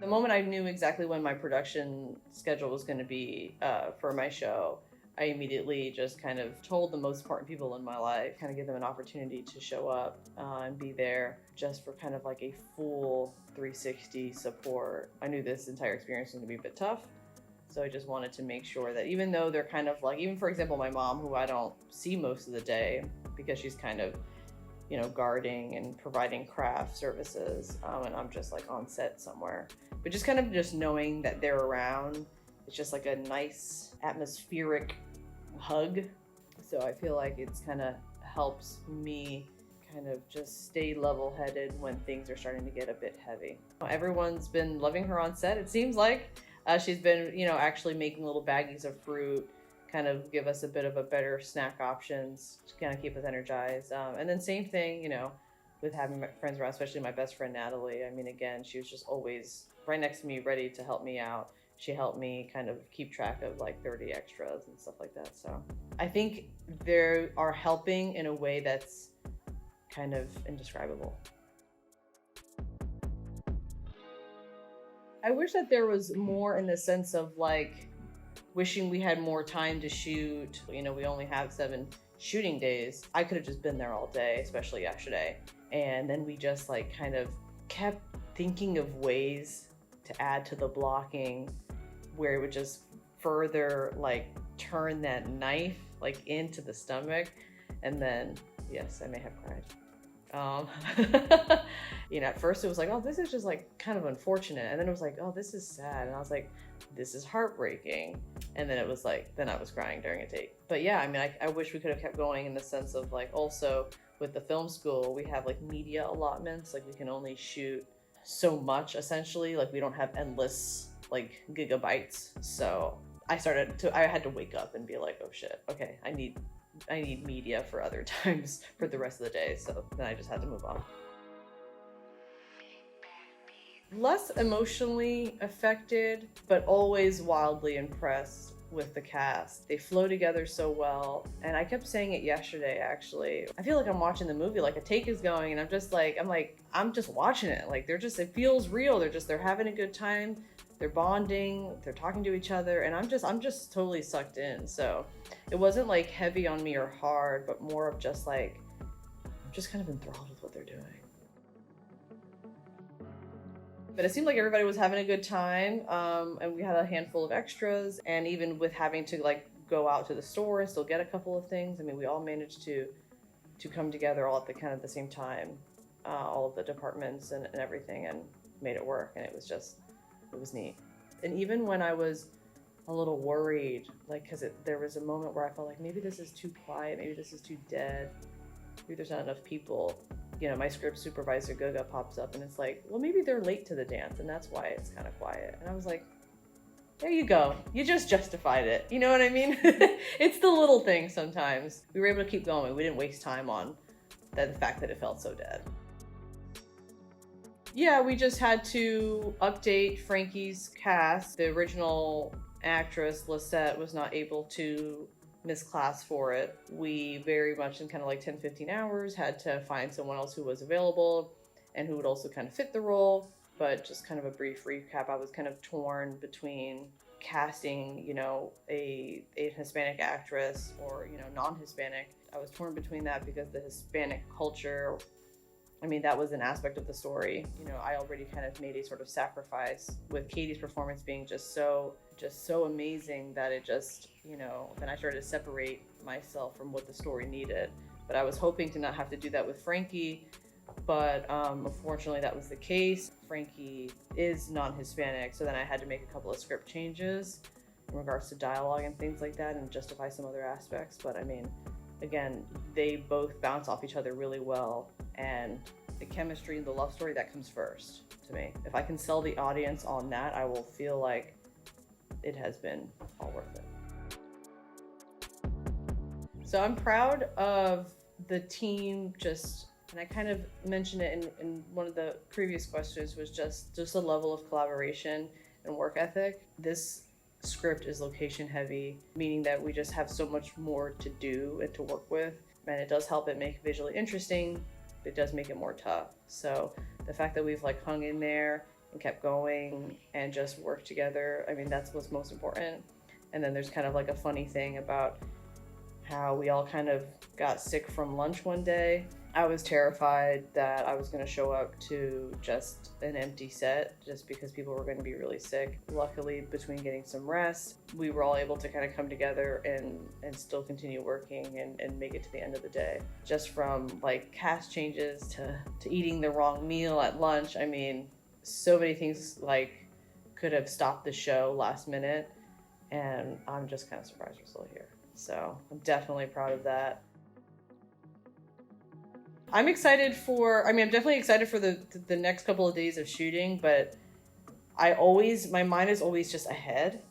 The moment I knew exactly when my production schedule was going to be for my show, I immediately just kind of told the most important people in my life, kind of give them an opportunity to show up and be there just for kind of like a full 360 support. I knew this entire experience was going to be a bit tough, so I just wanted to make sure that even though they're kind of like, even for example, my mom, who I don't see most of the day because she's kind of, you know, guarding and providing craft services, and I'm just like on set somewhere. But just kind of just knowing that they're around, it's just like a nice atmospheric hug. So I feel like it's kind of helps me kind of just stay level-headed when things are starting to get a bit heavy. Everyone's been loving her on set, it seems like. She's been, you know, actually making little baggies of fruit, kind of give us a bit of a better snack options to kind of keep us energized. And then same thing, you know, with having my friends around, especially my best friend, Natalie. I mean, again, she was just always right next to me, ready to help me out. She helped me kind of keep track of like 30 extras and stuff like that. So I think they are helping in a way that's kind of indescribable. I wish that there was more in the sense of like wishing we had more time to shoot. You know, we only have 7 shooting days. I could have just been there all day, especially yesterday. And then we just like kind of kept thinking of ways to add to the blocking where it would just further like turn that knife like into the stomach. And then, yes, I may have cried. You know, at first it was like, oh, this is just like kind of unfortunate. And then it was like, oh, this is sad. And I was like, this is heartbreaking. And then it was like, then I was crying during a take. But yeah, I mean, I wish we could have kept going in the sense of like, also with the film school, we have like media allotments. Like we can only shoot so much essentially. Like we don't have endless like gigabytes. So I had to wake up and be like, oh shit, okay, I need media for other times for the rest of the day. So then I just had to move on. Less emotionally affected, but always wildly impressed with the cast. They flow together so well. And I kept saying it yesterday, actually. I feel like I'm watching the movie, like a take is going and I'm just watching it. Like it feels real. They're having a good time. They're bonding, they're talking to each other, and I'm just totally sucked in. So it wasn't like heavy on me or hard, but more of just like, I'm just kind of enthralled with what they're doing. But it seemed like everybody was having a good time, and we had a handful of extras, and even with having to like go out to the store and still get a couple of things, I mean, we all managed to come together all at the kind of the same time, all of the departments and everything, and made it work, and it was neat. And even when I was a little worried, like, because there was a moment where I felt like maybe this is too quiet, maybe this is too dead, maybe there's not enough people. You know, my script supervisor, Gaga, pops up and it's like, well, maybe they're late to the dance and that's why it's kind of quiet. And I was like, there you go. You just justified it. You know what I mean? It's the little things sometimes. We were able to keep going. We didn't waste time on the fact that it felt so dead. Yeah, we just had to update Frankie's cast. The original actress, Lisette, was not able to miss class for it. We very much in kind of like 10-15 hours had to find someone else who was available and who would also kind of fit the role. But just kind of a brief recap, I was kind of torn between casting, you know, a Hispanic actress or, you know, non-Hispanic. I was torn between that because the Hispanic culture, I mean, that was an aspect of the story. You know, I already kind of made a sort of sacrifice with Katie's performance being just so amazing that it just, you know, then I started to separate myself from what the story needed. But I was hoping to not have to do that with Frankie, but unfortunately that was the case. Frankie is non-Hispanic, so then I had to make a couple of script changes in regards to dialogue and things like that and justify some other aspects. But I mean, again, they both bounce off each other really well, and the chemistry and the love story, that comes first to me. If I can sell the audience on that, I will feel like it has been all worth it. So I'm proud of the team, and I kind of mentioned it in one of the previous questions, was just a level of collaboration and work ethic. This script is location heavy, meaning that we just have so much more to do and to work with, and it does help it make it visually interesting. It does make it more tough. So the fact that we've like hung in there and kept going and just worked together. I mean, that's what's most important. And then there's kind of like a funny thing about how we all kind of got sick from lunch one day. I was terrified that I was going to show up to just an empty set just because people were going to be really sick. Luckily, between getting some rest, we were all able to kind of come together and still continue working and make it to the end of the day. Just from like cast changes to eating the wrong meal at lunch. I mean, so many things like could have stopped the show last minute, and I'm just kind of surprised we're still here. So I'm definitely proud of that. I'm definitely excited for the next couple of days of shooting, but my mind is always just ahead.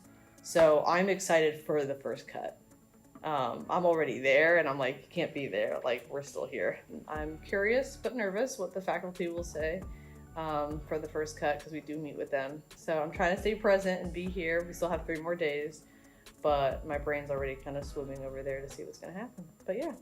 So I'm excited for the first cut. I'm already there and I'm like, you can't be there. Like, we're still here. I'm curious but nervous what the faculty will say for the first cut, because we do meet with them. So I'm trying to stay present and be here. We still have 3 more days, but my brain's already kind of swimming over there to see what's going to happen. But yeah.